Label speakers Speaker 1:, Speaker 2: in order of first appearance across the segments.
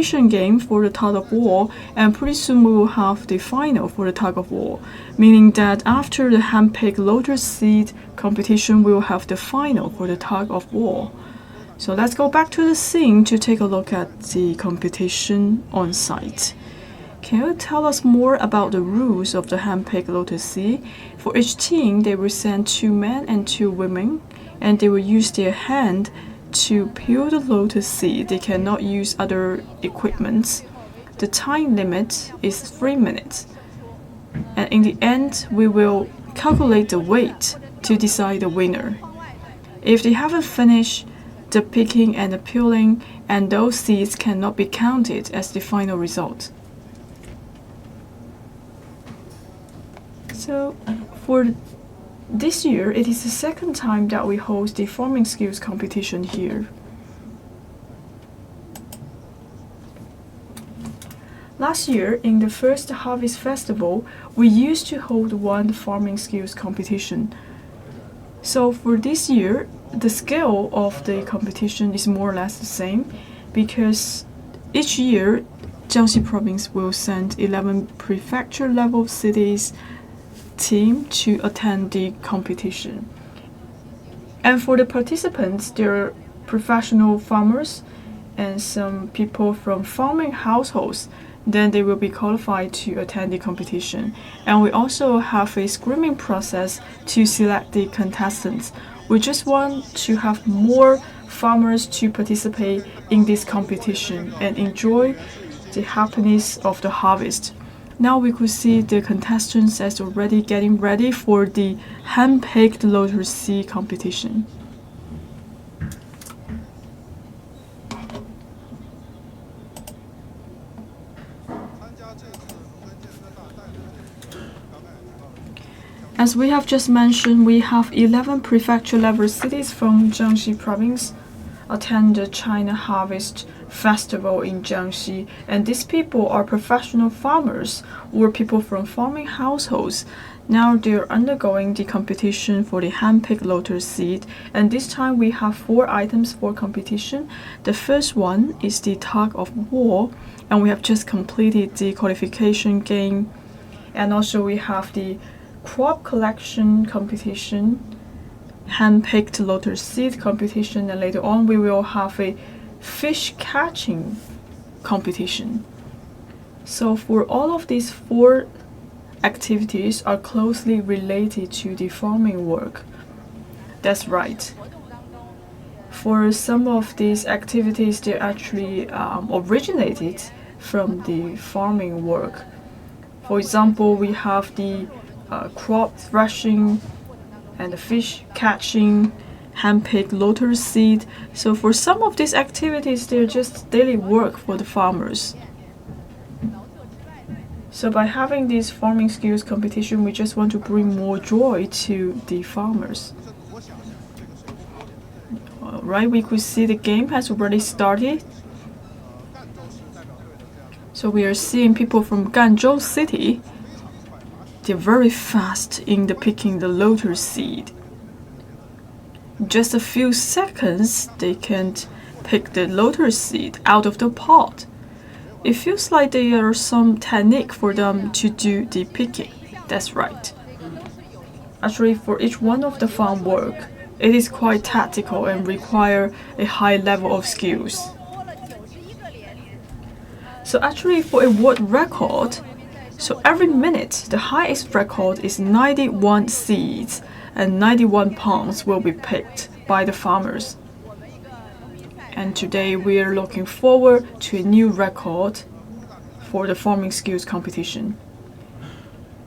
Speaker 1: game for the tug of war, and pretty soon we will have the final for the tug of war, meaning that after the hand-picked lotus seed competition, we will have the final for the tug of war. So let's go back to the scene to take a look at the competition on site. Can you tell us more about the rules of the hand-picked lotus seed? For each team, they will send 2 men and 2 women, and they will use their hand to peel the lotus seed. They cannot use other equipment. The time limit is 3 minutes. And in the end, we will calculate the weight to decide the winner. If they haven't finished the picking and the peeling, and those seeds cannot be counted as the final result. So for this year, it is the second time that we host the farming skills competition here. Last year, in the first Harvest Festival, we used to hold one farming skills competition. So for this year, the scale of the competition is more or less the same, because each year, Jiangxi province will send 11 prefecture level cities team to attend the competition. And for the participants, there are professional farmers and some people from farming households. Then they will be qualified to attend the competition. And we also have a screening process to select the contestants. We just want to have more farmers to participate in this competition and enjoy the happiness of the harvest. Now we could see the contestants as already getting ready for the hand-picked lotus seed competition. As we have just mentioned, we have 11 prefecture-level cities from Jiangxi province attend the China Harvest Festival in Jiangxi, and these people are professional farmers or people from farming households. Now they're undergoing the competition for the hand-picked lotus seed, and this time we have 4 items for competition. The first one is the tug of war, and we have just completed the qualification game. And also we have the crop collection competition, hand-picked lotus seed competition, and later on we will have a fish catching competition. So for all of these 4 activities are closely related to the farming work. That's right. For some of these activities, they actually originated from the farming work. For example, we have the crop threshing and the fish catching, hand-picked lotus seed. So for some of these activities, they're just daily work for the farmers. So by having this farming skills competition, we just want to bring more joy to the farmers. Alright, we could see the game has already started. So we are seeing people from Ganzhou city. They're very fast in the picking the lotus seed. Just a few seconds, they can pick the lotus seed out of the pot. It feels like there is some technique for them to do the picking. That's right. Actually, for each one of the farm work, it is quite tactical and require a high level of skills. So actually, for a world record, so every minute, the highest record is 91 seeds and 91 pounds will be picked by the farmers. And today we are looking forward to a new record for the farming skills competition.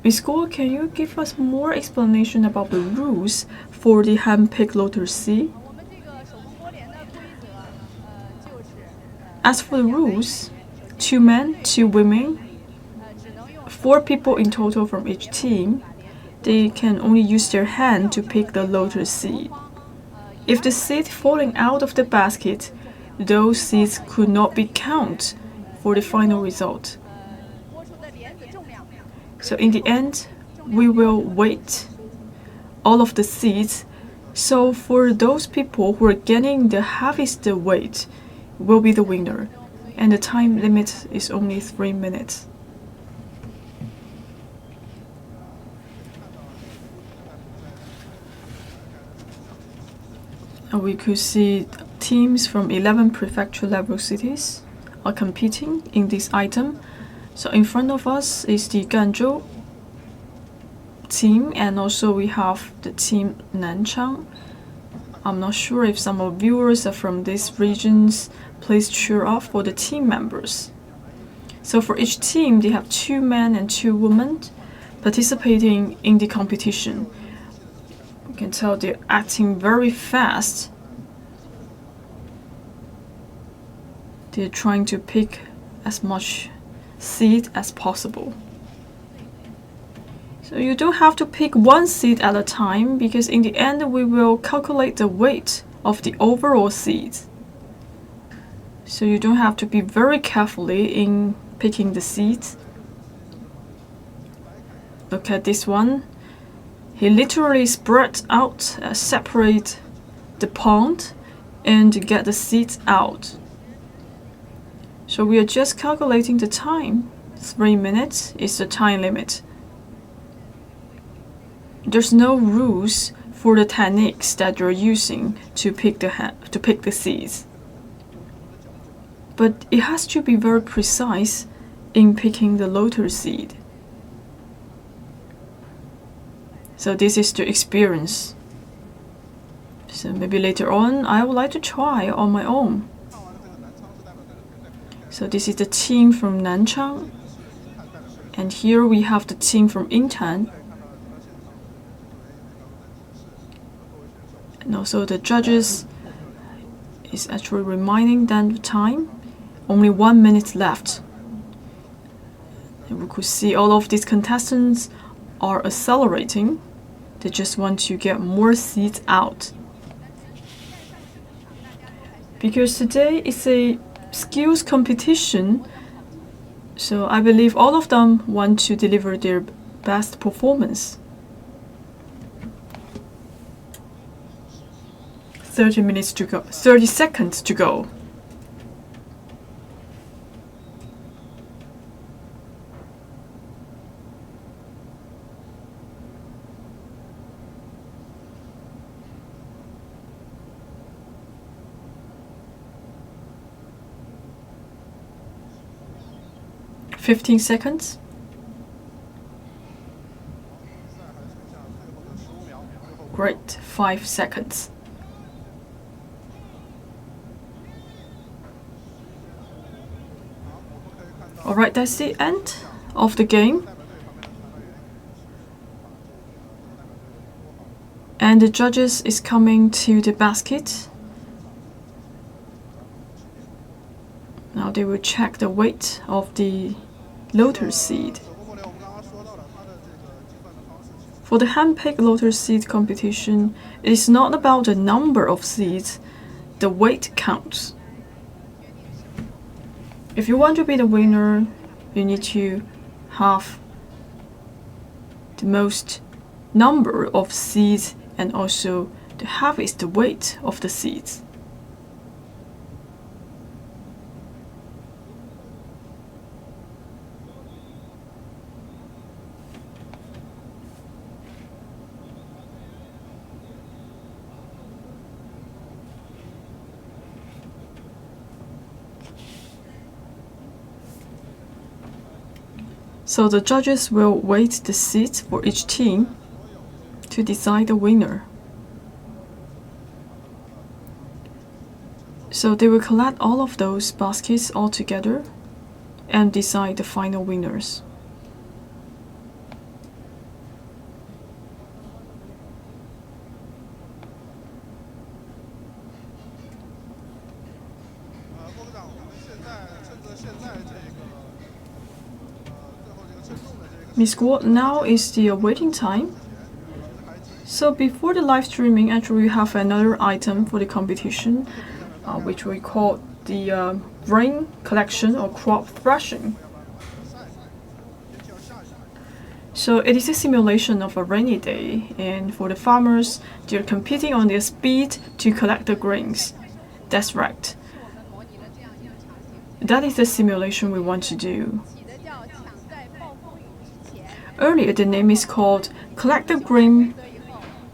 Speaker 1: Miss Guo, can you give us more explanation about the rules for the hand-picked lotus seed? As for the rules, 2 men, 2 women, 4 people in total from each team, they can only use their hand to pick the lotus seed. If the seed falling out of the basket, those seeds could not be counted for the final result. So in the end, we will weight all of the seeds. So for those people who are getting the heaviest weight will be the winner. and the time limit is only 3 minutes. And we could see teams from 11 prefecture level cities are competing in this item. So in front of us is the Ganzhou team, and also we have the team Nanchang. I'm not sure if some of viewers are from these regions. Please cheer up for the team members. So for each team, they have 2 men and 2 women participating in the competition. You can tell they're acting very fast. They're trying to pick as much seed as possible. So you don't have to pick one seed at a time, because in the end we will calculate the weight of the overall seeds. So you don't have to be very carefully in picking the seeds. Look at this one. He literally spread out, separate the pond and get the seeds out. So we are just calculating the time. 3 minutes is the time limit. There's no rules for the techniques that you're using to pick the seeds. But it has to be very precise in picking the lotus seed. So this is the experience. So maybe later on I would like to try on my own. So this is the team from Nanchang, and here we have the team from Yintan. And also the judges is actually reminding them the time. Only 1 minute left. And we could see all of these contestants are accelerating. They just want to get more seeds out. Because today is a skills competition, so I believe all of them want to deliver their best performance. 30 minutes to go, 30 seconds to go. Fifteen seconds. Great, 5 seconds. Alright, that's the end of the game. And the judges is coming to the basket. Now they will check the weight of the lotus seed. For the hand-picked lotus seed competition, it is not about the number of seeds, the weight counts. If you want to be the winner, you need to have the most number of seeds and also the heaviest weight of the seeds. So the judges will weight the seeds for each team to decide the winner. So they will collect all of those baskets all together and decide the final winners. Miss Guo, now is the waiting time. So before the live streaming, actually we have another item for the competition, which we call the grain collection or crop threshing. So it is a simulation of a rainy day, and for the farmers, they're competing on their speed to collect the grains. That's right. That is the simulation we want to do. Earlier, the name is called Collect the Grain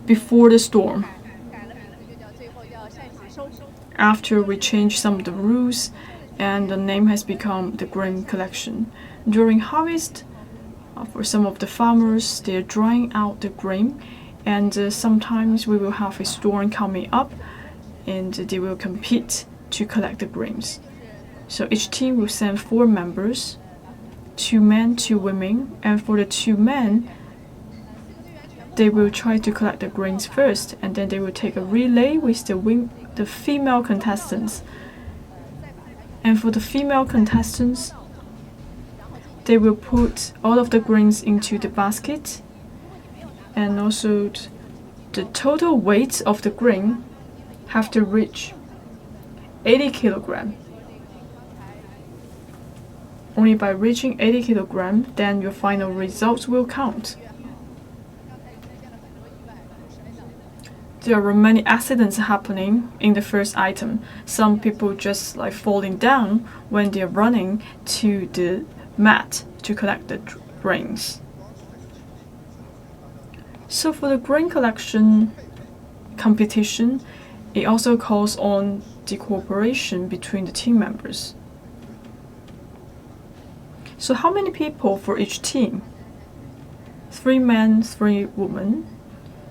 Speaker 1: Before the Storm. After we changed some of the rules, and the name has become the grain collection. During harvest, for some of the farmers, they're drying out the grain, and sometimes we will have a storm coming up, and they will compete to collect the grains. So each team will send 4 members, 2 men, 2 women, and for the 2 men, they will try to collect the grains first, and then they will take a relay with the female contestants. And for the female contestants, they will put all of the grains into the basket, and also the total weight of the grain have to reach 80 kilograms. Only by reaching 80 kilograms, then your final results will count. There are many accidents happening in the first item. Some people just like falling down when they're running to the mat to collect the grains. So for the grain collection competition, it also calls on the cooperation between the team members. So how many people for each team? 3 men, 3 women.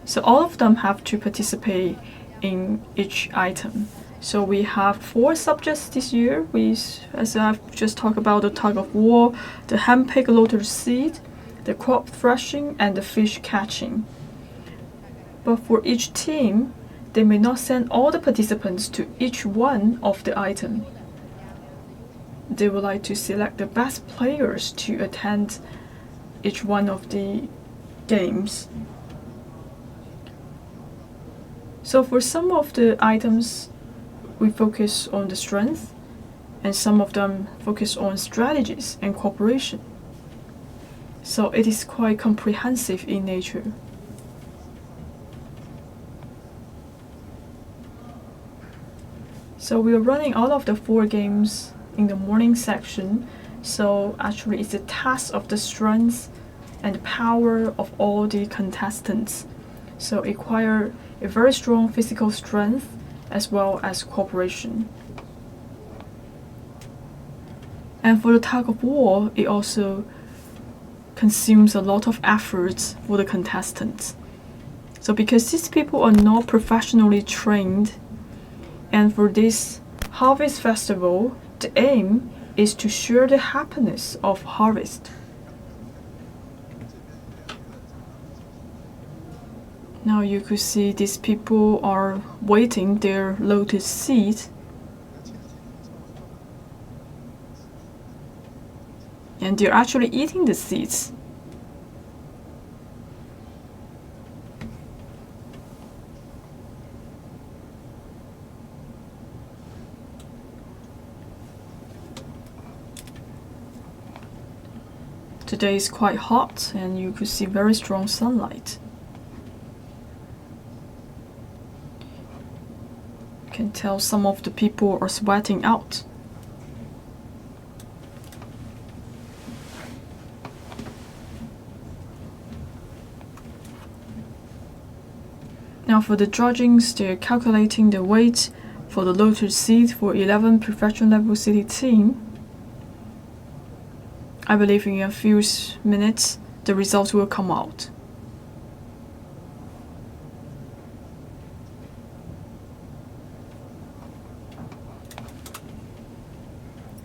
Speaker 1: So all of them have to participate in each item. So we have 4 subjects this year, as I've just talked about, the tug of war, the hand-picked lotus seed, the crop threshing, and the fish catching. But for each team, they may not send all the participants to each one of the items. They would like to select the best players to attend each one of the games. So for some of the items, we focus on the strength, and some of them focus on strategies and cooperation. So it is quite comprehensive in nature. So we are running all of the 4 games in the morning section. So actually it's a test of the strength and power of all the contestants. So it requires a very strong physical strength as well as cooperation. And for the tug of war, it also consumes a lot of efforts for the contestants. So because these people are not professionally trained, and for this harvest festival, the aim is to share the happiness of harvest. Now you could see these people are waiting their lotus seed. And they're actually eating the seeds. Today is quite hot, and you could see very strong sunlight. You can tell some of the people are sweating out. Now for the judgings, they're calculating the weight for the lotus seed for 11 professional level city team. I believe in a few minutes the results will come out.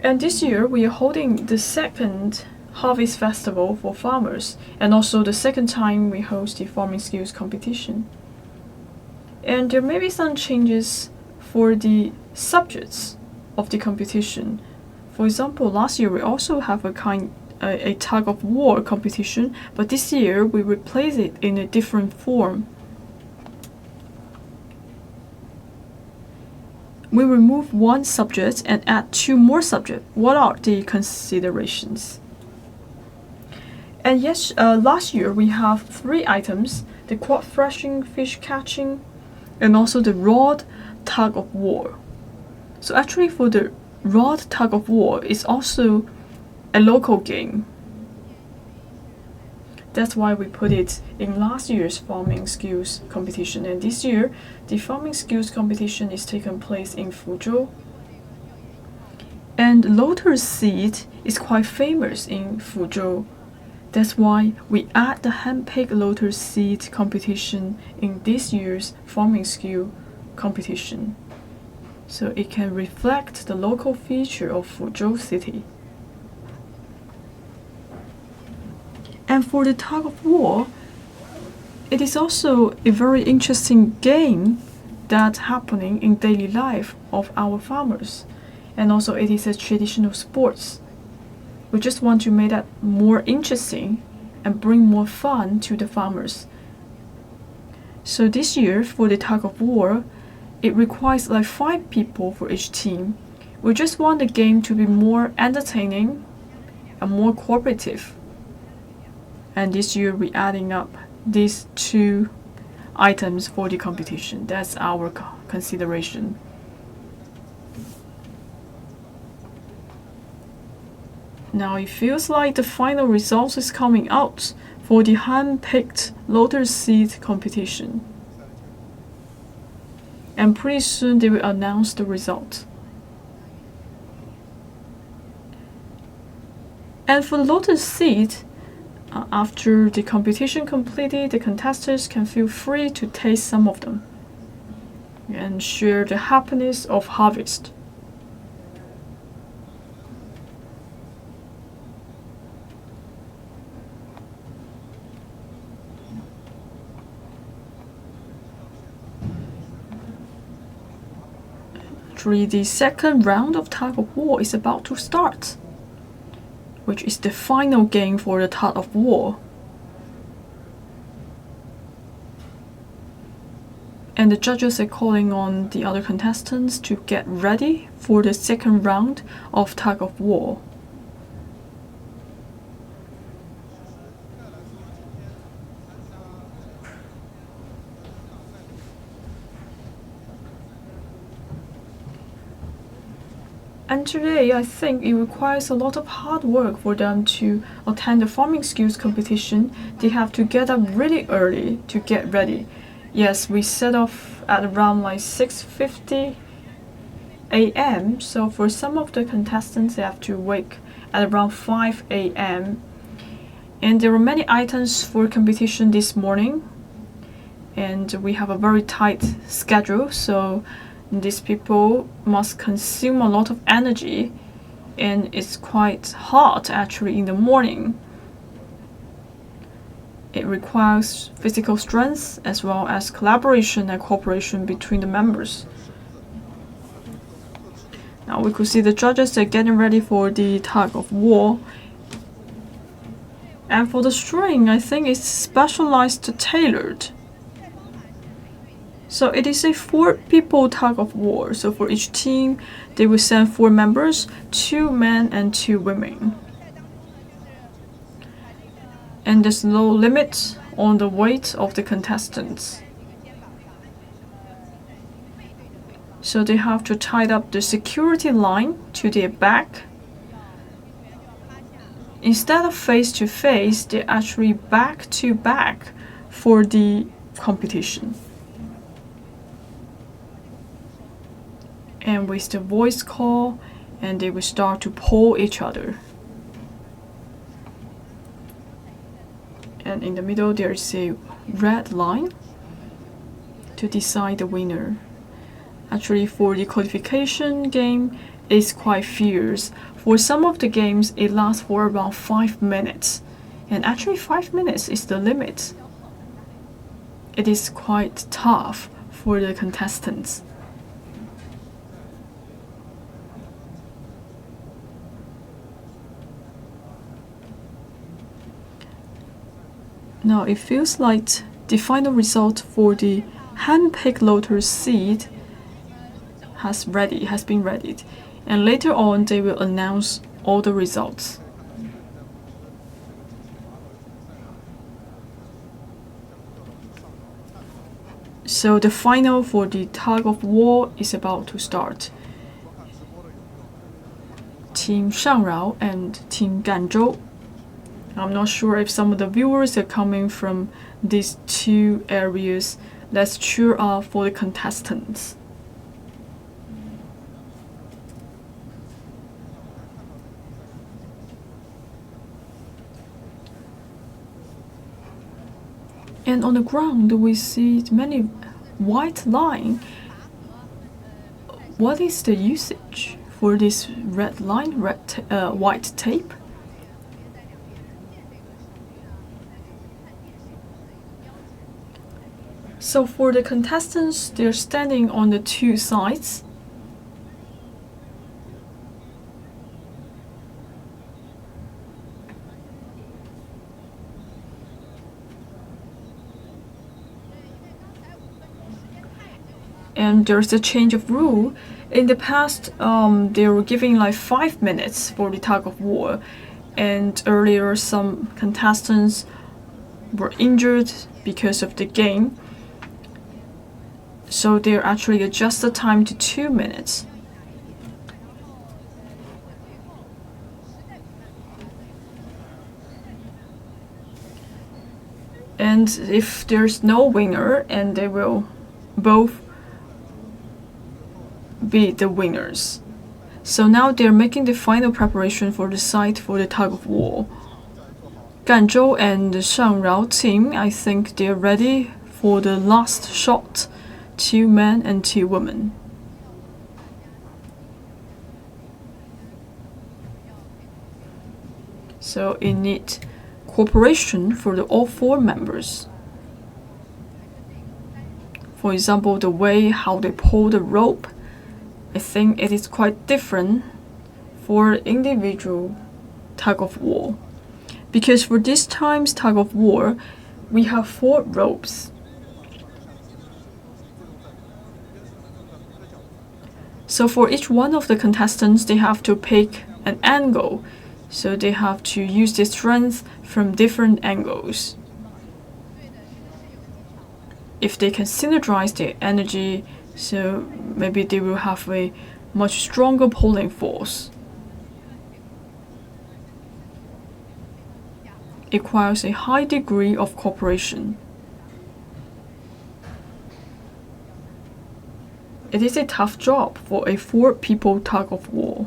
Speaker 1: And this year we are holding the second harvest festival for farmers, and also the second time we host the farming skills competition. And there may be some changes for the subjects of the competition. For example, last year we also have a tug of war competition, but this year we replace it in a different form. We remove 1 subject and add 2 more subjects. What are the considerations? And yes, last year we have 3 items: the crop threshing, fish catching, and also the rod tug of war. So actually for the rod tug of war is also a local game. That's why we put it in last year's farming skills competition, and this year the farming skills competition is taking place in Fuzhou. And lotus seed is quite famous in Fuzhou. That's why we add the hand-picked lotus seed competition in this year's farming skill competition, so it can reflect the local feature of Fuzhou city. And for the tug of war, it is also a very interesting game that's happening in daily life of our farmers, and also it is a traditional sports. We just want to make that more interesting and bring more fun to the farmers. So this year for the tug of war, it requires like 5 people for each team. We just want the game to be more entertaining and more cooperative. And this year we're adding up these 2 items for the competition. That's our consideration. Now it feels like the final results is coming out for the hand-picked lotus seed competition. And pretty soon they will announce the result. And for the lotus seed, after the competition completed, the contestants can feel free to taste some of them and share the happiness of harvest. Actually, the second round of tug of war is about to start, which is the final game for the tug of war. And the judges are calling on the other contestants to get ready for the second round of tug of war. And today, I think it requires a lot of hard work for them to attend the farming skills competition. They have to get up really early to get ready. Yes, we set off at around like 6:50 a.m. So for some of the contestants, they have to wake at around 5 a.m. And there are many items for competition this morning. And we have a very tight schedule, so these people must consume a lot of energy, and it's quite hot actually in the morning. It requires physical strength as well as collaboration and cooperation between the members. Now we could see the judges are getting ready for the tug of war. And for the string, I think it's specialized tailored. So it is a 4-people tug of war. So for each team, they will send 4 members, 2 men and 2 women. And there's no limit on the weight of the contestants. So they have to tie up the security line to their back. Instead of face to face, they're actually back to back for the competition. And with the voice call, and they will start to pull each other. And in the middle there is a red line to decide the winner. Actually, for the qualification game, it's quite fierce. For some of the games, it lasts for around 5 minutes. And actually 5 minutes is the limit. It is quite tough for the contestants. Now it feels like the final result for the hand-picked lotus seed has been readied, and later on they will announce all the results. So the final for the tug of war is about to start. Team Shangrao and Team Ganzhou. I'm not sure if some of the viewers are coming from these two areas. Let's cheer up for the contestants. And on the ground we see many white line. What is the usage for this red line, white tape? So for the contestants, they're standing on the two sides. And there's a change of rule. In the past, they were giving like 5 minutes for the tug of war, and earlier some contestants were injured because of the game. So they actually adjust the time to 2 minutes. And if there's no winner, and they will both be the winners. So now they're making the final preparation for the site for the tug of war. Ganzhou and the Shangrao team, I think they're ready for the last shot. 2 men and 2 women. So it needs cooperation for all 4 members. For example, the way how they pull the rope, I think it is quite different for individual tug of war. Because for this time's tug of war, we have 4 ropes. So for each one of the contestants, they have to pick an angle. So they have to use their strength from different angles. If they can synergize their energy, so maybe they will have a much stronger pulling force. It requires a high degree of cooperation. It is a tough job for a 4-people tug of war.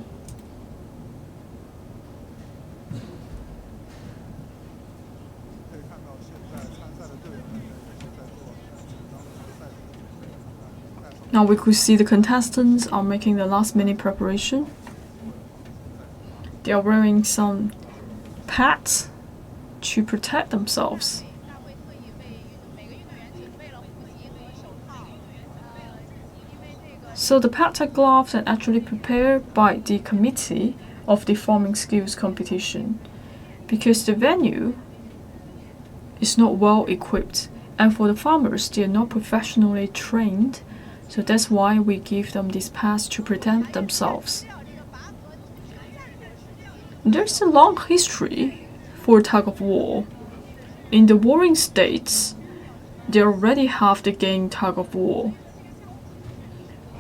Speaker 1: Now we could see the contestants are making the last-minute preparation. They are wearing some pads to protect themselves. So the pads are gloves and actually prepared by the committee of the farming skills competition, because the venue is not well equipped, and for the farmers they are not professionally trained, so that's why we give them these pads to protect themselves. There's a long history for tug of war. In the warring states, they already have the game tug of war.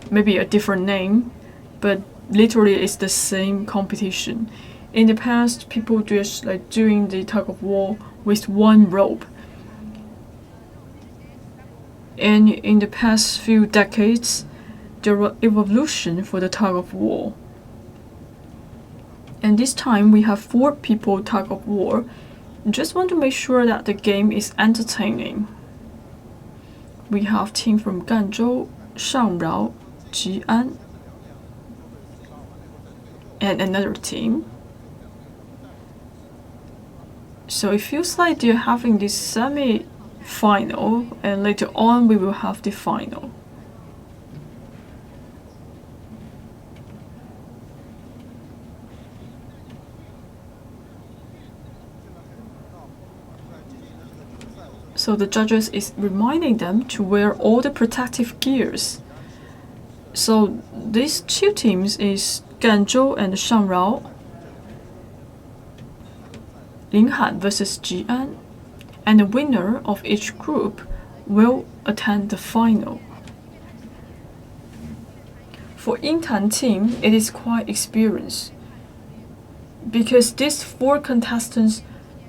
Speaker 1: Maybe a different name, but literally it's the same competition. In the past, people just like doing the tug of war with 1 rope. And in the past few decades, there was evolution for the tug of war. And this time we have 4-people tug of war. Just want to make sure that the game is entertaining. We have team from Ganzhou, Shangrao, Jiangxi, and another team. So it feels like they're having this semi-final, and later on we will have the final. So the judges is reminding them to wear all the protective gears. So these 2 teams is Ganzhou and Shangrao, Linghan versus Jiangxi, and the winner of each group will attend the final. For Yingtan team, it is quite experienced. because these 4 contestants,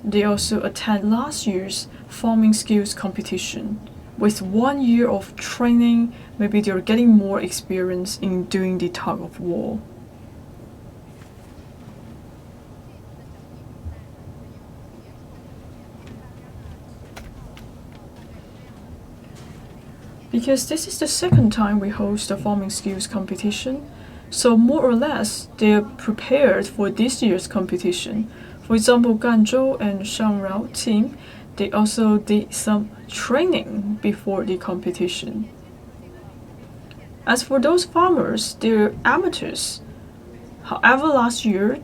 Speaker 1: they also attend last year's farming skills competition. With 1 year of training, maybe they're getting more experience in doing the tug of war. Because this is the second time we host a farming skills competition, so more or less they're prepared for this year's competition. For example, Ganzhou and Shangrao team, they also did some training before the competition. As for those farmers, they're amateurs. However, last year,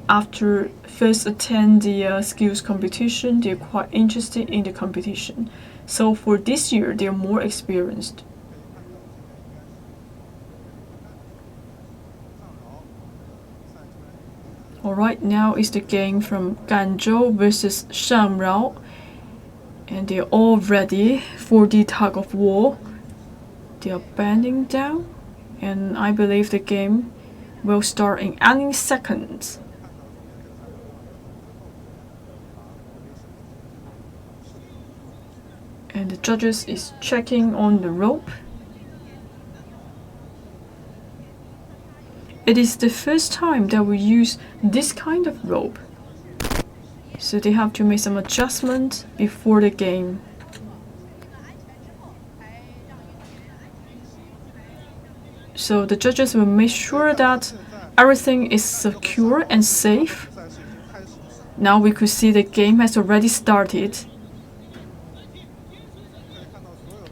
Speaker 1: after first attend the skills competition, they're quite interested in the competition. So for this year, they're more experienced. Alright, now is the game from Ganzhou versus Shangrao. And they're all ready for the tug of war. They are bending down, and I believe the game will start in any second. And the judges is checking on the rope. It is the first time that we use this kind of rope, so they have to make some adjustment before the game. So the judges will make sure that everything is secure and safe. Now we could see the game has already started.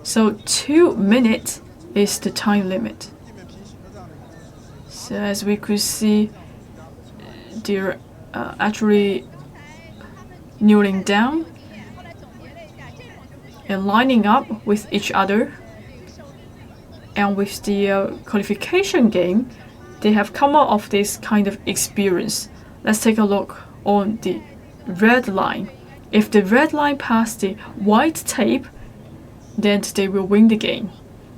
Speaker 1: So 2 minutes is the time limit. So as we could see, they're actually kneeling down and lining up with each other. And with the qualification game, they have come out of this kind of experience. Let's take a look on the red line. If the red line passes the white tape, then they will win the game.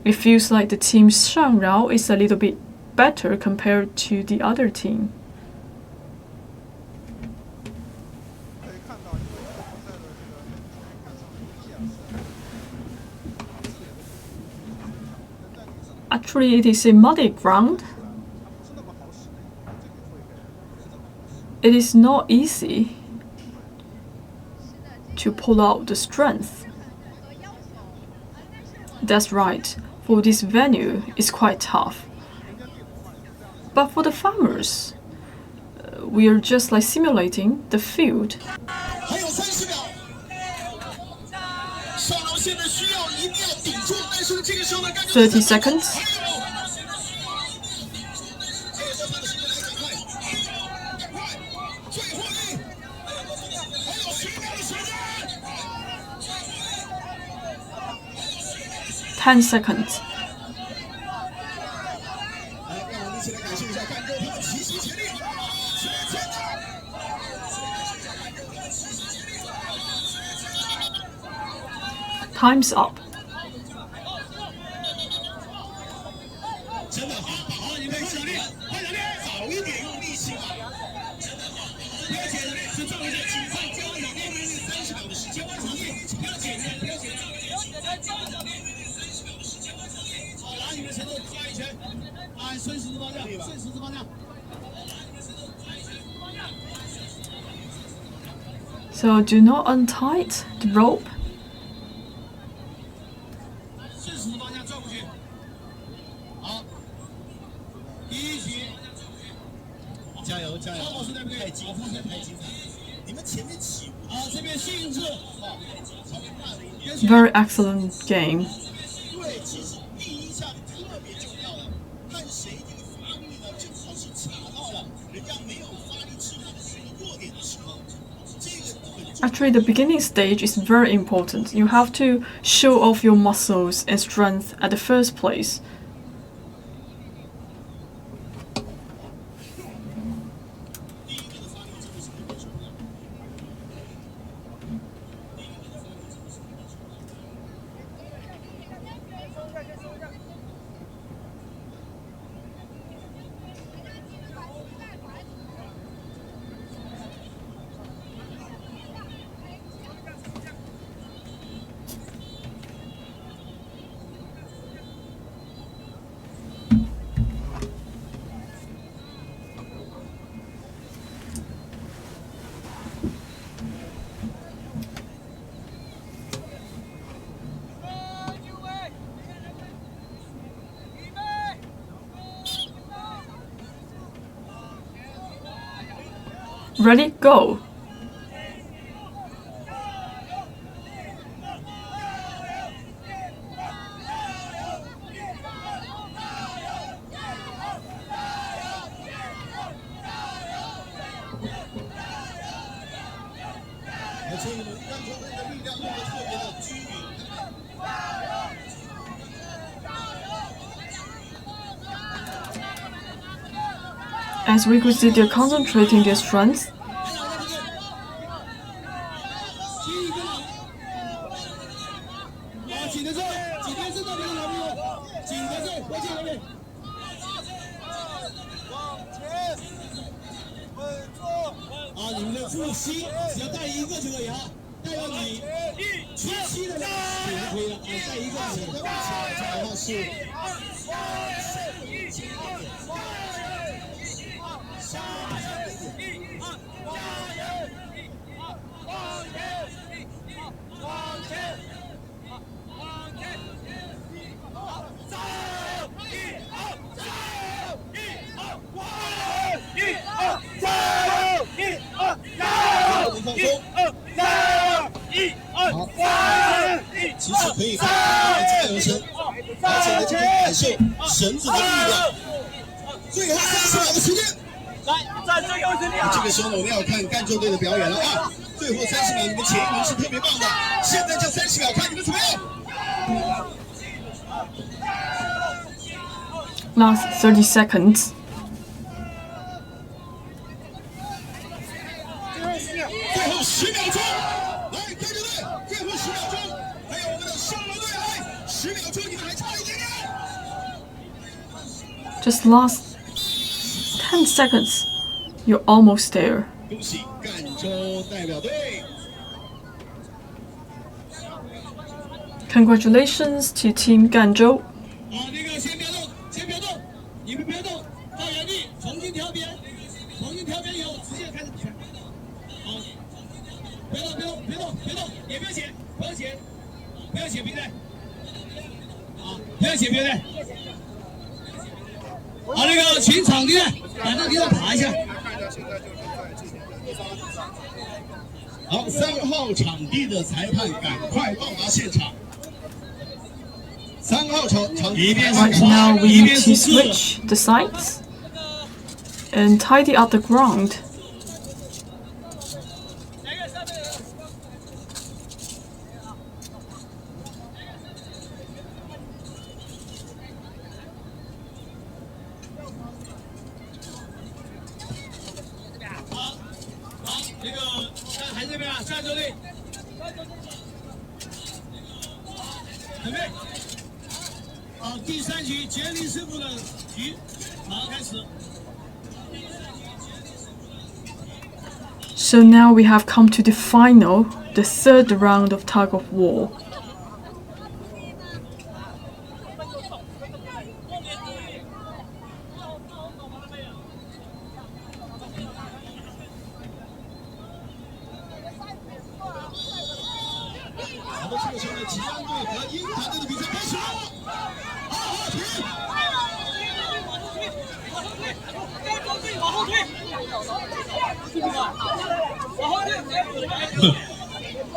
Speaker 1: It feels like the team Shangrao is a little bit better compared to the other team. Actually, it is a muddy ground. It is not easy to pull out the strength. That's right, for this venue, it's quite tough. But for the farmers, we are just like simulating the field. 30 seconds. Ten seconds. Time's up. So do not untight the rope. Very excellent game. Actually, the beginning stage is very important. You have to show off your muscles and strength at the first place. Ready, go! As we could see, they're concentrating their strength.
Speaker 2: 其实可以看到加油声，而且呢就可以感受绳子的力量。最后30秒的时间，来，在最后1秒。这个时候呢，我们要看干州队的表演了啊！最后30秒，你们前一轮是特别棒的，现在就30秒，看你们怎么样。
Speaker 1: Last 30 seconds.
Speaker 2: 最后10秒钟，来，干州队，最后10秒钟，还有我们的上楼队，来，10秒钟，你们还差一点点。
Speaker 1: Just last 10 seconds. You're almost there.
Speaker 2: 恭喜赣州代表队。
Speaker 1: Congratulations to Team Ganzhou.
Speaker 2: 那个先别动，先别动，你们别动，到原地，重新调边，重新调边以后直接开始比赛。好，别动，别动，别动，别动，也不要写，不要写，不要写比赛。啊，不要写比赛。好，那个请场地把这个地方爬一下。好，3号场地的裁判赶快到达现场。3号场地。
Speaker 1: Right now we need to switch the sides and tidy up the ground. So now we have come to the final, the third round of tug of war.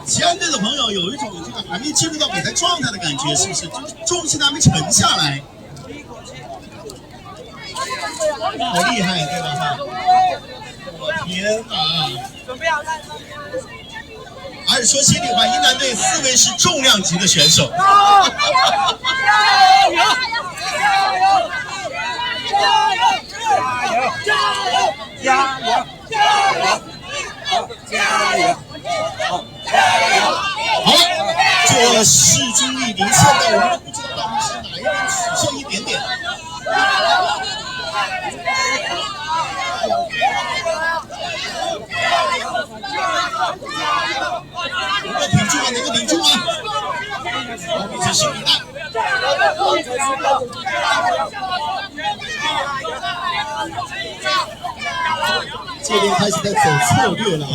Speaker 2: Jiangxi队的朋友有一种这个还没进入到比赛状态的感觉，是不是？就是重心还没沉下来，好厉害，对吧？我天哪！而且说心里话，英男队4位是重量级的选手。加油！加油！加油！加油！加油！加油！加油！好了，这势均力敌，现在我们不知道到底是哪一边取胜一点点。能够挺住吗？能够挺住吗？好，彼此心里带。这边开始在走策略了啊。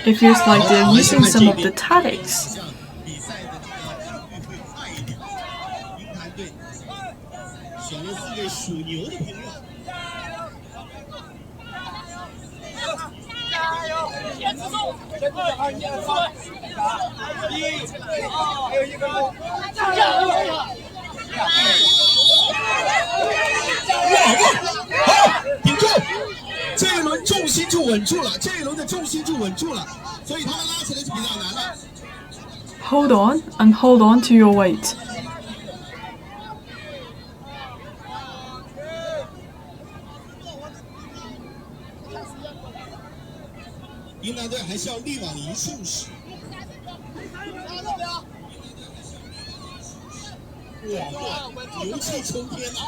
Speaker 1: It feels like they're using some of the tactics.
Speaker 2: 队选了4位属牛的朋友。加油！坚持住！坚持住！还有1分钟！加油！好，顶住！这一轮重心就稳住了，这一轮的重心就稳住了，所以他们拉起来就比较难了。
Speaker 1: Hold on and hold on to your weight.
Speaker 2: 云南队还是要力往一处使。哇，牛气冲天呐！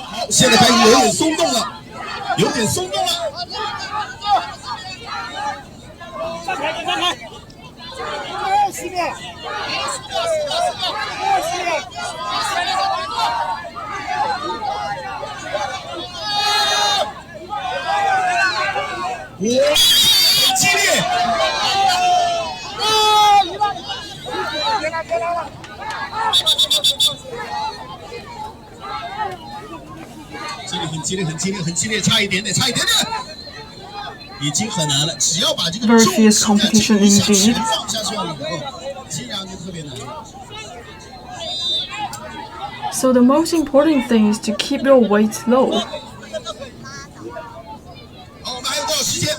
Speaker 2: 好，现在开始有点松动了，有点松动了。站开！10秒。哇，很激烈！别来了！很激烈，差一点点，已经很难了。只要把这个重心向前放下去了以后，自然就特别难了。
Speaker 1: So the most important thing is to keep your weight low.
Speaker 2: 好，我们还有多少时间？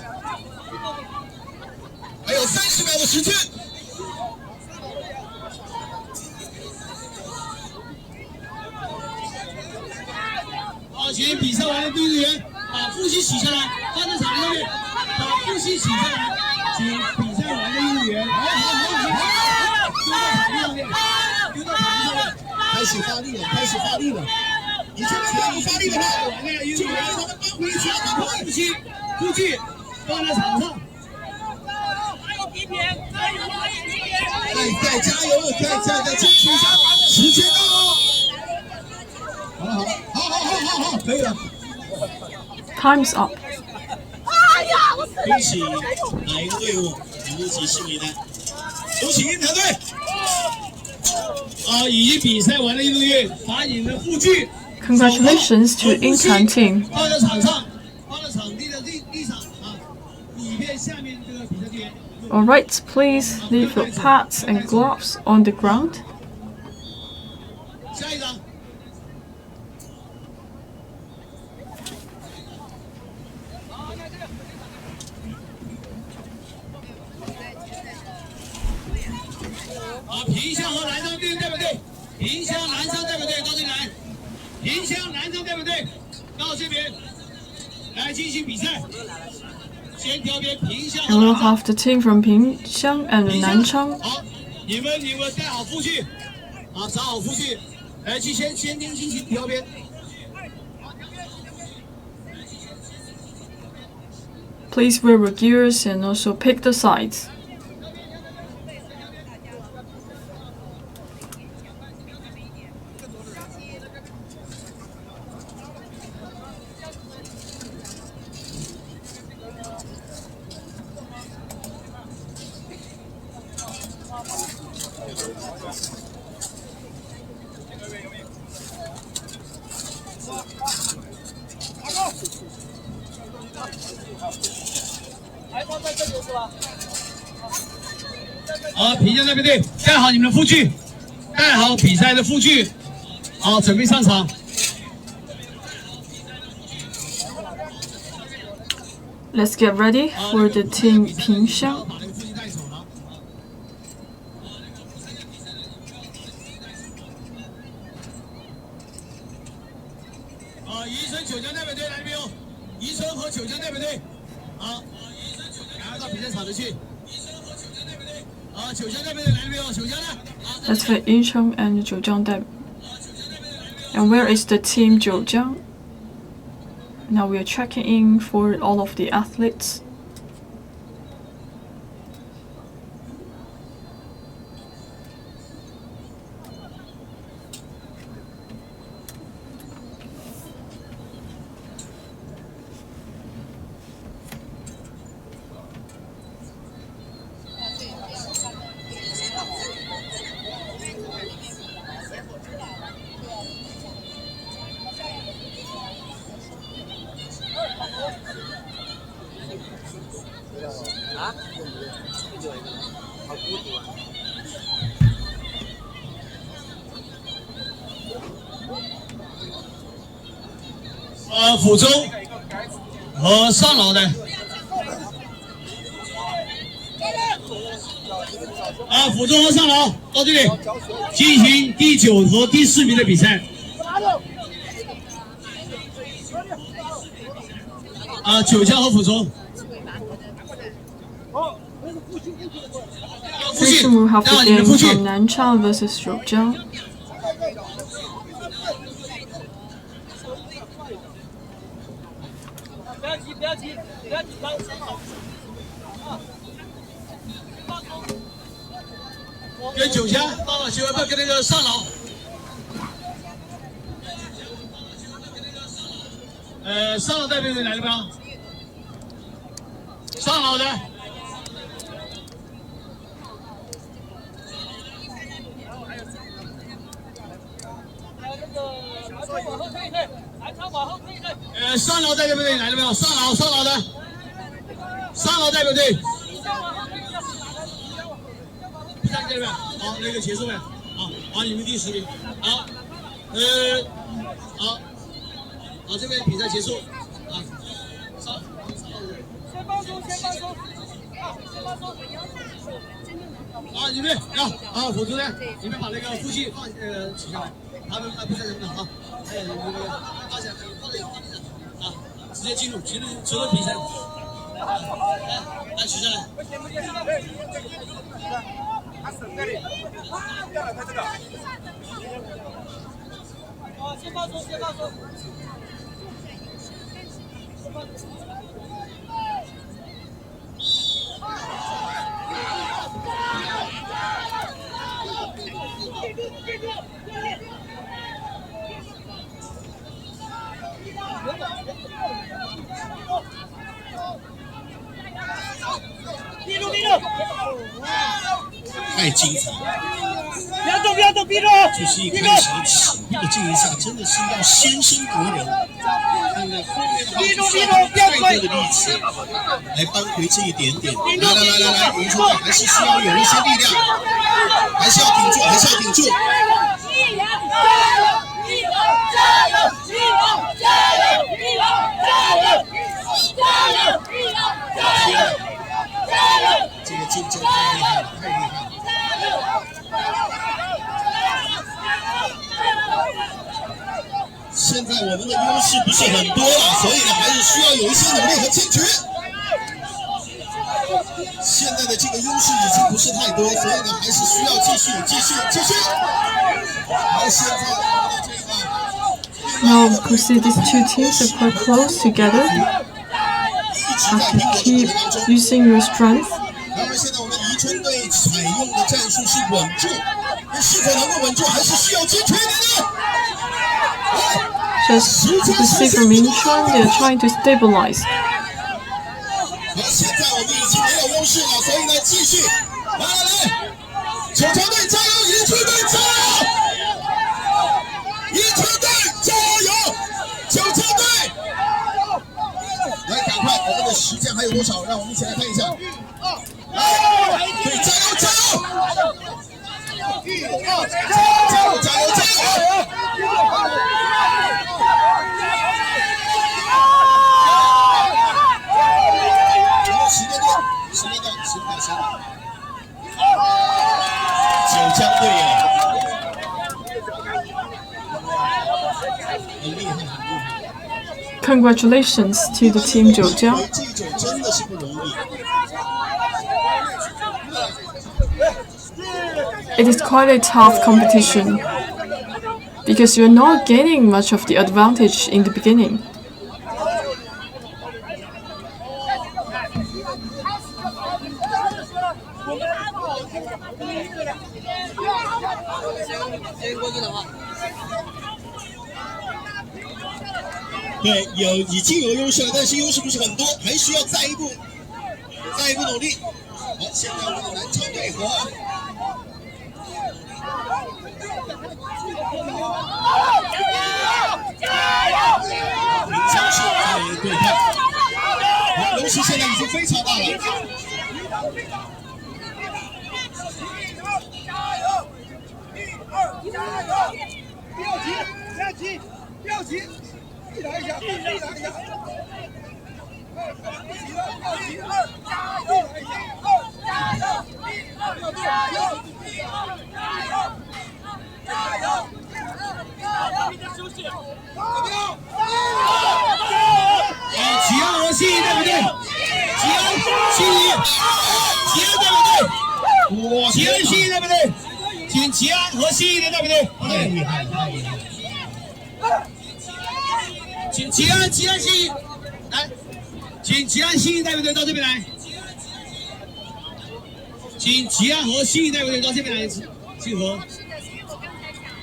Speaker 2: 还有30秒的时间。好，请比赛完的运动员把护膝取下来，放在场上面。把护膝取下来，请比赛完的运动员。好，丢到场地上面。开始发力了。你这全力发力的话，就让他们发挥全部的护具放在场上。还有底点，再加油，再坚持一下，时间到了。好，可以了。
Speaker 1: Time's up.
Speaker 2: 恭喜哪一个队伍如期胜利呢？恭喜印台队！已经比赛完的运动员把你们的护具
Speaker 1: Congratulations to Intan team.
Speaker 2: 放在场上，放在场地的地上以便下面这个比赛队员。
Speaker 1: Alright, please leave your pads and gloves on the ground.
Speaker 2: 下一张。萍乡和南昌队代表队，萍乡南昌代表队到这里来，萍乡南昌代表队到这边来进行比赛。先挑边萍乡
Speaker 1: And we'll have the team from Pingxiang and Nanchang.
Speaker 2: 好，你们带好护具，找好护具，来去先进行挑边。
Speaker 1: Please wear your gears and also pick the sides.
Speaker 2: 好，萍乡代表队带好你们的护具，带好比赛的护具，好，准备上场。
Speaker 1: Let's get ready for the team Pingxiang.
Speaker 2: 把那个护具带走了。宜春九江代表队来没有？宜春和九江代表队，宜春九江赶快到比赛场子去。九江代表队来了没有？九江呢
Speaker 1: ？That's for Yicheng and Jiujiang Deb. And where is the team Jiujiang? Now we are checking in for all of the athletes.
Speaker 2: 辅中和上老的。辅中和上老到这里进行第9和第4名的比赛。9江和辅中。
Speaker 1: This will have the game from Nanchang versus Jiangxi.
Speaker 2: 不要急，跟9江到了，千万不要跟那个上老。上老代表队来了没有？上老的。上老代表队来了没有？上老的，上老代表队。比赛见了没有？好，那个结束没？好，你们第10名。好，好，这边比赛结束。先放松。你们辅助的，你们把那个呼吸取下来，他们不在人的好。放下，放在地上直接进入比赛。来取下来。先放松。太精彩了！不要动，闭住！就是一开始的起步的这一下，真的是要先声夺人，看看后面的需要太多的力气来扳回这一点点。来，我们说还是需要有一些力量，还是要顶住。这个竞争太厉害了！现在我们的优势不是很多了，所以呢，还是需要有一些努力和坚持。现在的这个优势已经不是太多，所以呢，还是需要继续。而现在这个
Speaker 1: Now we could see these two teams are quite close together. Have to keep using your strength.
Speaker 2: 那么现在我们宜春队采用的战术是稳住，是否能够稳住，还是需要坚持一点的。
Speaker 1: Just you could see from Yinchuan, they are trying to stabilize.
Speaker 2: 现在我们已经没有优势了，所以呢，继续，来，9江队加油，宜春队加油，宜春队加油，9江队，来，赶快，我们的时间还有多少？让我们一起来看一下。对，加油！时间到，9江队很厉害。
Speaker 1: Congratulations to the team 9江.
Speaker 2: 这种真的是不容易。
Speaker 1: It is quite a tough competition because you are not gaining much of the advantage in the beginning.
Speaker 2: 对，已经有优势了，但是优势不是很多，还需要再一步努力。好，现在我们的南昌队和临江市在对抗。好，优势现在已经非常大了。不要急，不要急，不要急，一来一下，一来一下。不急了，不要急，加油！加油！加油！加油！休息。吉安和信义对不对？吉安、信义，吉安对不对？吉安、信义对不对？请吉安和信义的对不对？太厉害了，太厉害了！请吉安、信义来，请吉安、信义对不对？到这边来。请吉安和信义对不对？到这边来集合。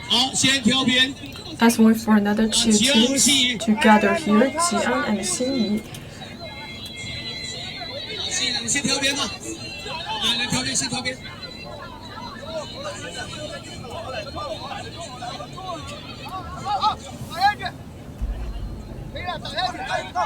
Speaker 2: 好，先挑边。
Speaker 1: Let's wait for another two teams to gather here, Jiang and Xinyi.
Speaker 2: 你先挑边吧，来挑边，先挑边。好，打下去，可以了，打下去，打下去。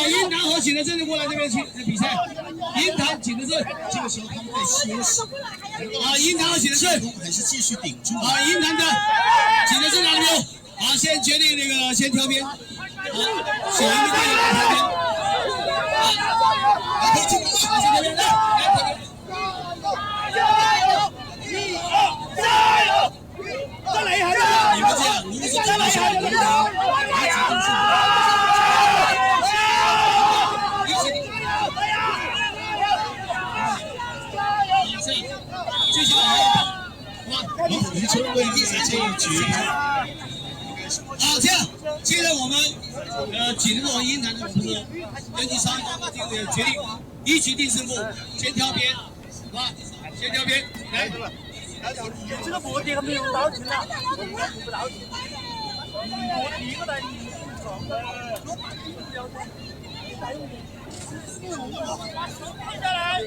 Speaker 2: 银堂和请的正的过来这边去比赛，银堂请的正，这个时候他们在休息。银堂和请的正还是继续顶住。银堂的请的正哪里没有？好，现在决定那个先挑边。选一个队员来挑边。可以进攻了，先挑边，来挑边。加油！再来一下！你们这样，如果是再来一下，银堂拿几分数？继续往余春为第三这一局。好，这样，现在我们紧着银坛的我们是根据上一方的这个决定，一局定胜负，先挑边，啊，先挑边，来。这个波点还没有到齐呢，不到齐。我第一个来，下来。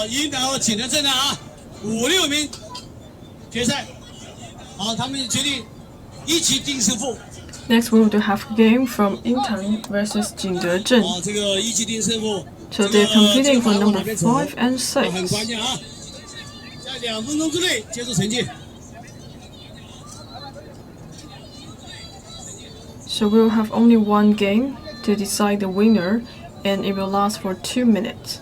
Speaker 2: 银岛请的正的啊，5、6名决赛，好，他们决定一起定胜负。
Speaker 1: Next, we will have a game from Yintang versus Jingdezhen.
Speaker 2: 好，这个一起定胜负。
Speaker 1: So they're competing for number 5 and
Speaker 2: 很关键啊，在2分钟之内结束成绩。
Speaker 1: So we will have only one game to decide the winner, and it will last for 2 minutes.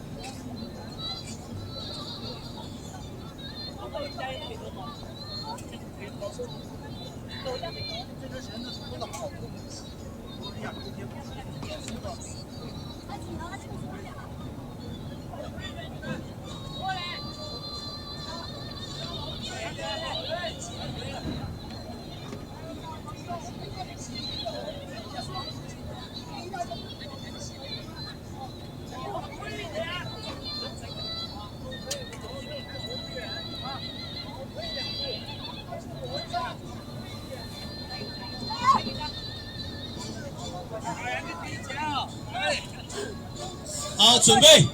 Speaker 2: 好，准备。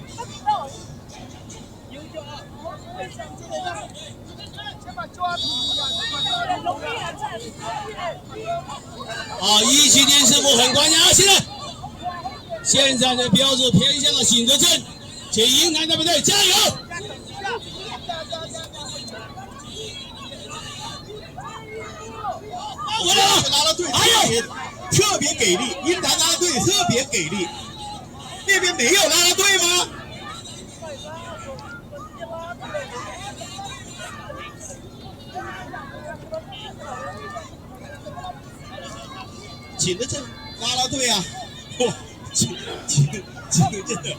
Speaker 2: 好，一起练师傅很关键啊！现在的标志偏向了景德镇，请云南代表队加油！我拉拉队特别给力，云南拉拉队特别给力。那边没有拉拉队吗？景德镇拉拉队啊！哇，景德镇，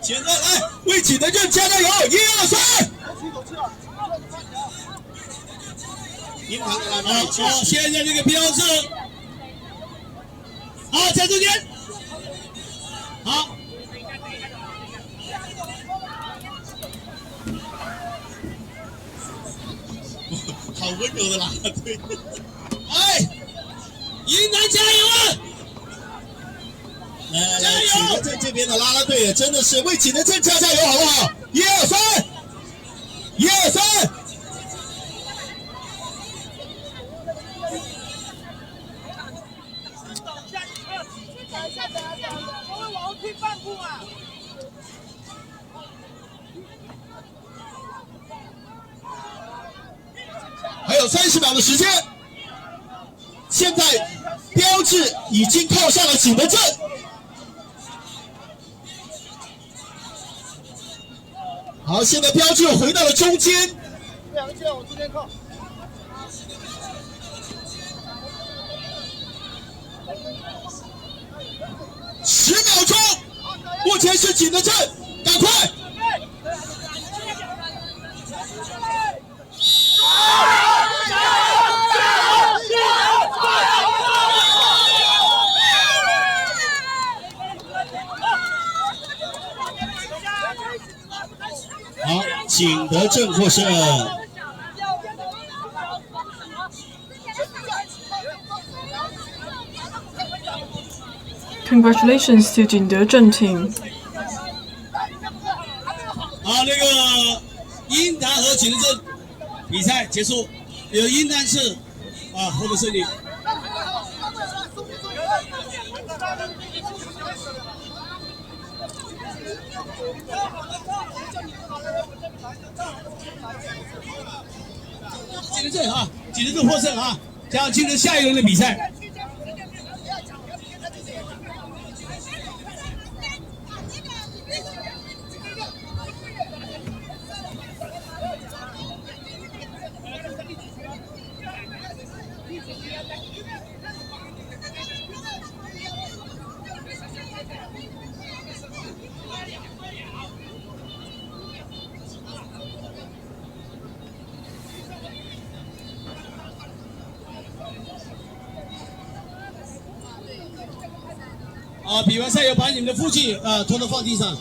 Speaker 2: 现在来为景德镇加加油！1、2、3。好，现在这个标志，好，在中间，好，好温柔的拉拉队，哎，云南加油啊！来，景德镇这边的拉拉队真的是为景德镇加油，好不好？1、2、3，1、2、3。还有30秒的时间，现在标志已经靠向了景德镇。好，现在标志回到了中间。2个进来往中间靠。10秒钟，目前是景德镇，赶快！好，景德镇获胜。
Speaker 1: Congratulations to 景德镇 team.
Speaker 2: 好，那个鹰潭和景德镇比赛结束，有鹰潭是获得胜利。景德镇获胜啊，将进入下一轮的比赛。比完赛要把你们的父亲统统放地上。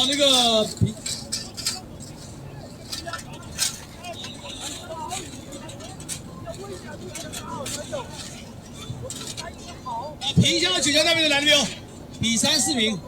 Speaker 2: 那个平乡的9强代表队来了没有？比3、4名。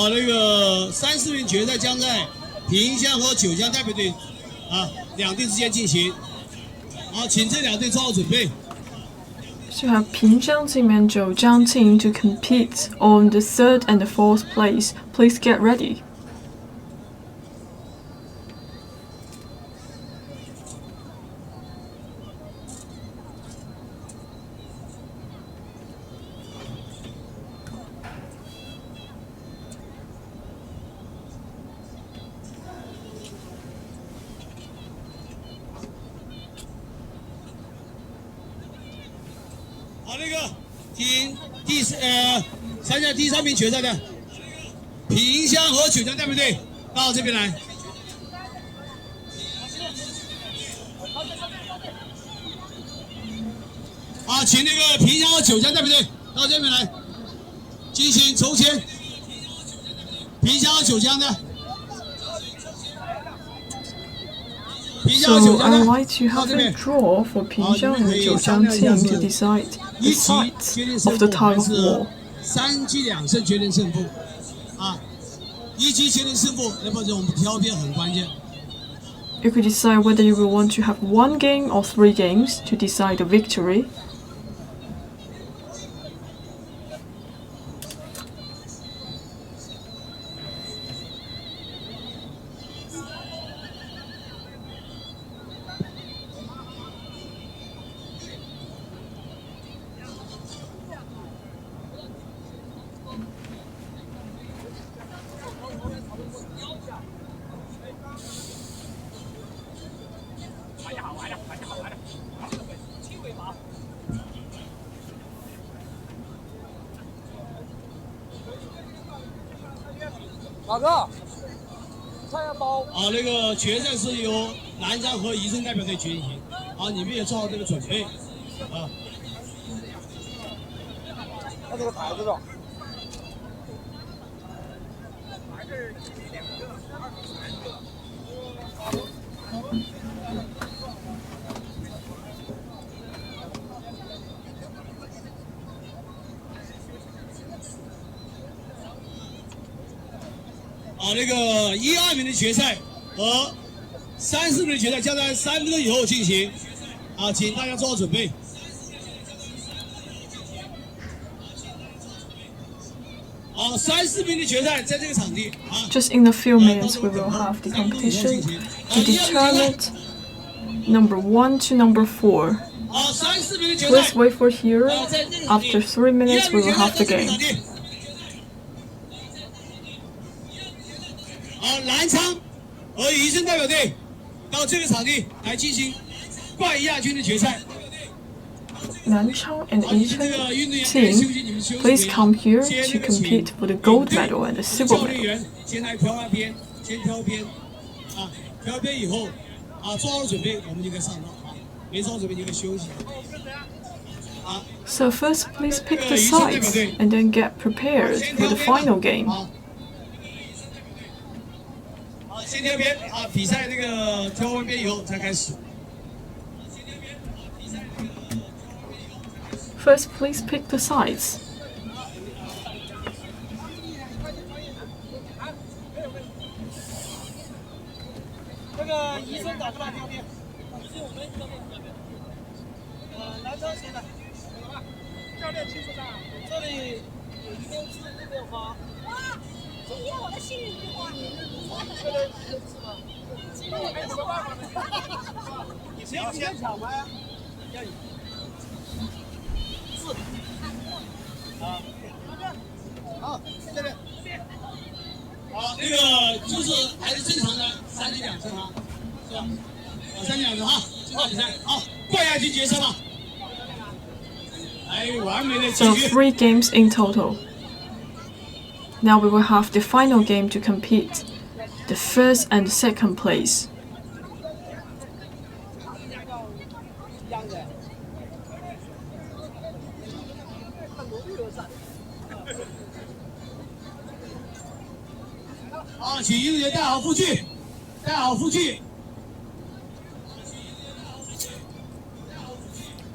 Speaker 2: 那个3、4名决赛将在萍乡和九江代表队两队之间进行。好，请这2队做好准备。
Speaker 1: So have Pinjiang team and Jiangxi team to compete on the 3rd and the 4th place. Please get ready.
Speaker 2: 好，那个请参加第3名决赛的萍乡和九江代表队到这边来。好，请那个萍乡和九江代表队到这边来进行抽签。萍乡和九江的。
Speaker 1: So I'd like to have a draw for Pinjiang and Jiangxi team to decide the sides of the tug of war.
Speaker 2: 3局2胜决定胜负，1局决定胜负，那么我们挑片很关键。
Speaker 1: You could decide whether you will want to have 1 game or 3 games to decide the victory.
Speaker 3: 马哥，菜要包。
Speaker 2: 那个决赛是由南昌和宜春代表队进行，你们也做好这个准备
Speaker 3: 看这个台子上。
Speaker 2: 那个1、2名的决赛和3、4名的决赛将在3分钟以后进行，请大家做好准备。3、4名的决赛在这个场地
Speaker 1: Just in a few minutes, we will have the competition to determine number 1 to number 4. Please wait for here. After 3 minutes, we will have the game.
Speaker 2: 南昌和宜春代表队到这个场地来进行冠亚军的决赛。
Speaker 1: Nanchang and Yichun team, please come here to compete for the gold medal and the silver medal.
Speaker 2: 先来挑那边，先挑边，挑边以后，做好准备，我们就可以上场没做好准备就可以休息。
Speaker 1: So first, please pick the sides and then get prepared for the final game.
Speaker 2: 先挑边比赛那个挑完边以后才开始。
Speaker 1: First, please pick the sides.
Speaker 3: 那个医生打出来挑边，医生我们挑边。南昌谁的？教练清楚的。这里有一根刺这边花。哇，今天我的幸运之花。这个是吗？今天我没什么办法的。你谁不先抢吗？要你。4。好，这边。
Speaker 2: 那个就是还是正常的3局2胜是吧？3局2胜正常比赛。冠亚军决赛吧。
Speaker 1: So 3 games in total. Now we will have the final game to compete, the first and second place.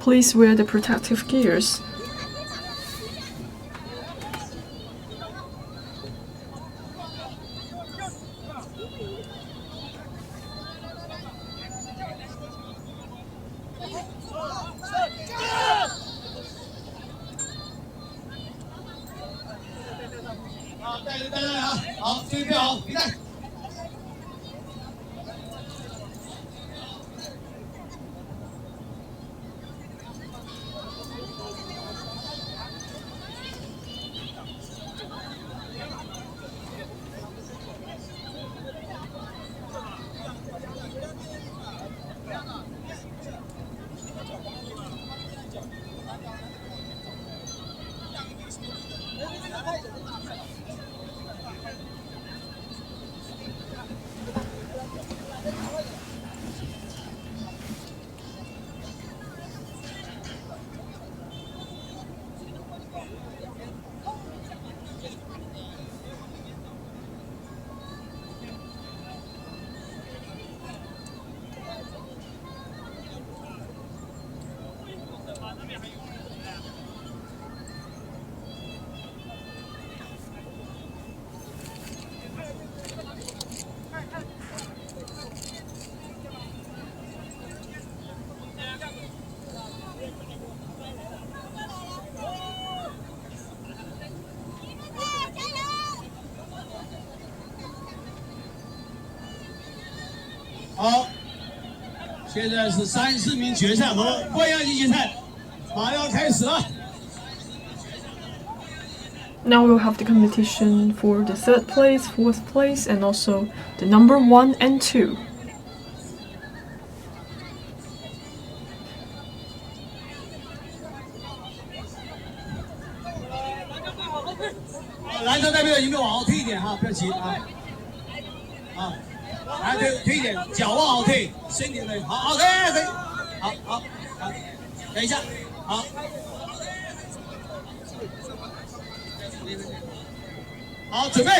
Speaker 1: Please wear the protective gears.
Speaker 2: 好，现在是3、4名决赛和冠亚级决赛，马上要开始了。
Speaker 1: Now we'll have the competition for the 3rd place, 4th place, and also the number 1 and 2.
Speaker 2: 蓝色代表应该往后退一点哈，不要急啊。来推一点，脚往后退，身体可以，好，可以，好，等一下，好，好，准备，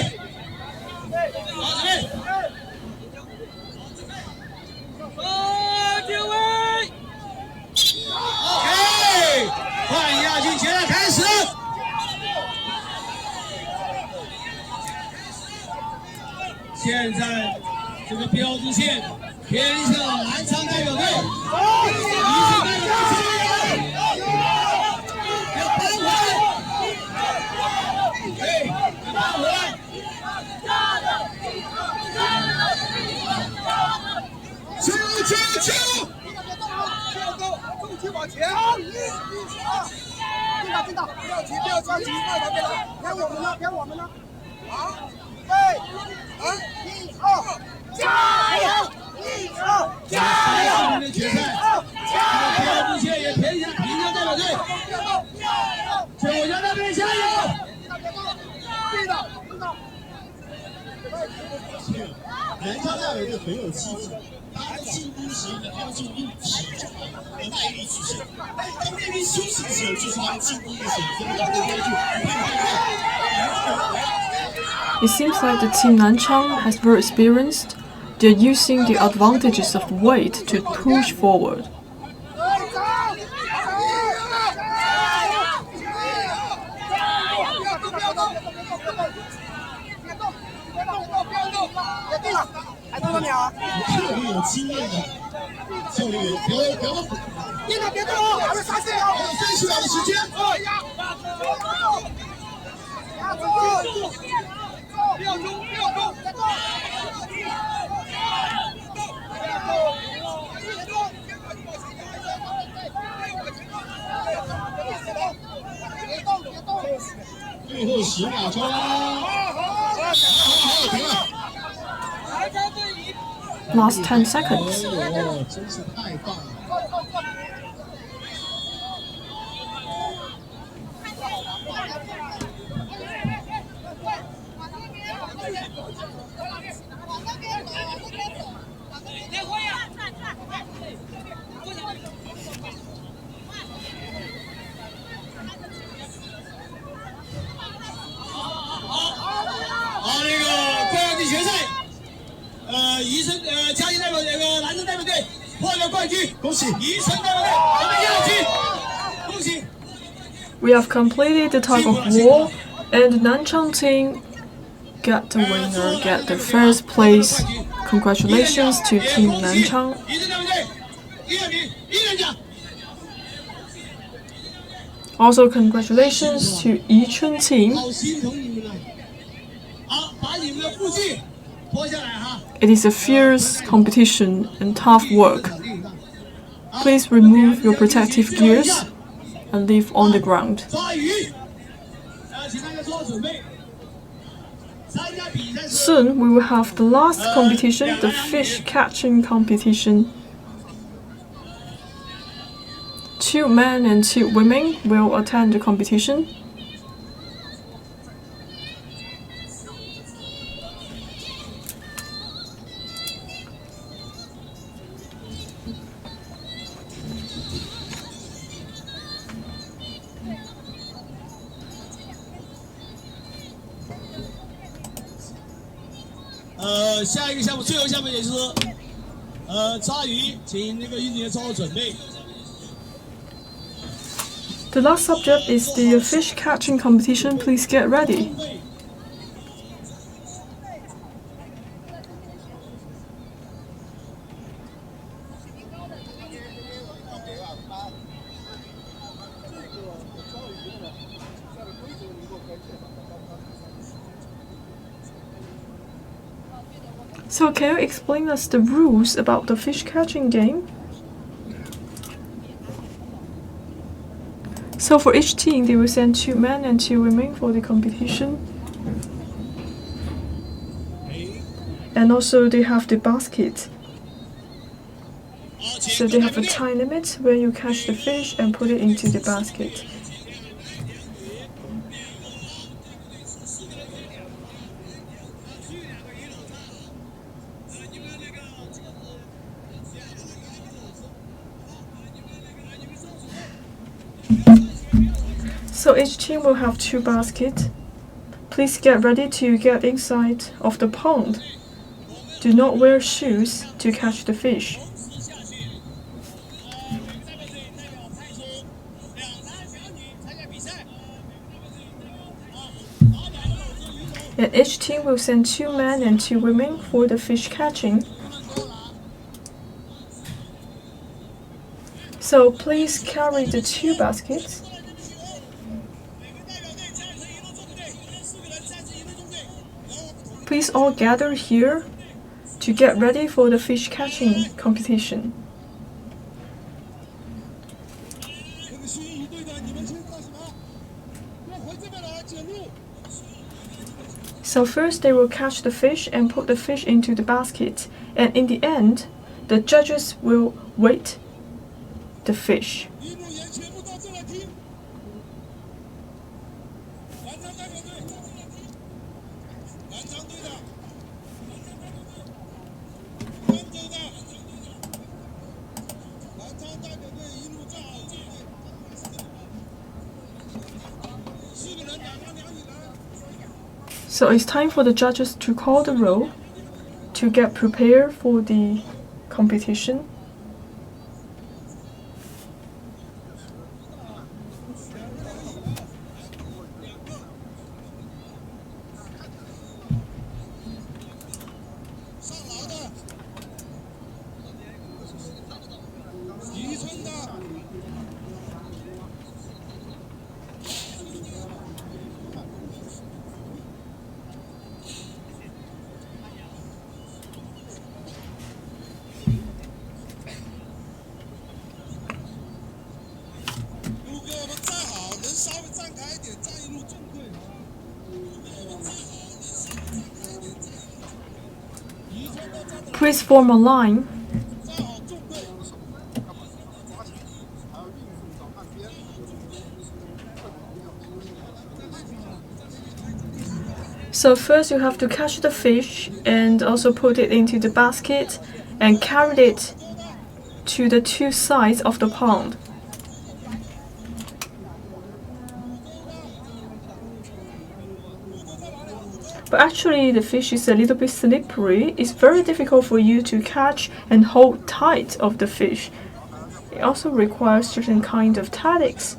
Speaker 3: 定位
Speaker 2: ，OK， 冠亚军决赛开始。现在这个标志线偏向蓝场代表队，球！重心往前！听到，不要急，偏我们呢，好，1、2，加油！1、2，加油！决赛，标志线也偏向平江代表队，九江那边加油！对的。
Speaker 4: 南昌代表队很有气质，他的进攻时他们就用体重和耐力去胜，当那边休息的时候就是他们进攻的时候，所以大家关注。
Speaker 1: It seems like the team Nanchang has very experienced. They're using the advantages of weight to push forward.
Speaker 4: 最后10秒钟，停了。
Speaker 1: Last 10 seconds.
Speaker 4: 真是太棒了。
Speaker 2: 冠军，恭喜宜城队我们1号军，恭喜。
Speaker 1: We have completed the tug of war, and the Nanchang team get the winner, get the first place. Congratulations to Team Nanchang.
Speaker 2: 宜城队1名1人奖。
Speaker 1: Also, congratulations to Yichun team.
Speaker 2: 好心疼你们了。好，把你们的护具脱下来哈。
Speaker 1: It is a fierce competition and tough work. Please remove your protective gears and leave on the ground.
Speaker 2: 抓鱼，请大家做好准备。参加比赛时
Speaker 1: Soon we will have the last competition, the fish catching competition. 2 men and 2 women will attend the competition. .
Speaker 2: 下一个项目，最后一个项目也就是抓鱼，请那个运动员做好准备。
Speaker 1: The last subject is the fish catching competition. Please get ready. So, can you explain us the rules about the fish catching game? So for each team, they will send 2 men and 2 women for the competition. And also they have the basket. So they have a time limit when you catch the fish and put it into the basket. So each team will have 2 baskets. Please get ready to get inside of the pond. Do not wear shoes to catch the fish. And each team will send 2 men and 2 women for the fish catching. So please carry the 2 baskets. Please all gather here to get ready for the fish catching competition. So first they will catch the fish and put the fish into the basket, and in the end, the judges will weight the fish. So it's time for the judges to call the roll to get prepared for the competition. Please form a line. So first you have to catch the fish and also put it into the basket and carry it to the 2 sides of the pond. But actually the fish is a little bit slippery. It's very difficult for you to catch and hold tight of the fish. It also requires certain kind of tactics.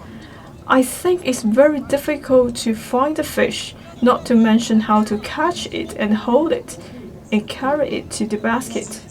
Speaker 1: I think it's very difficult to find the fish, not to mention how to catch it and hold it and carry it to the basket.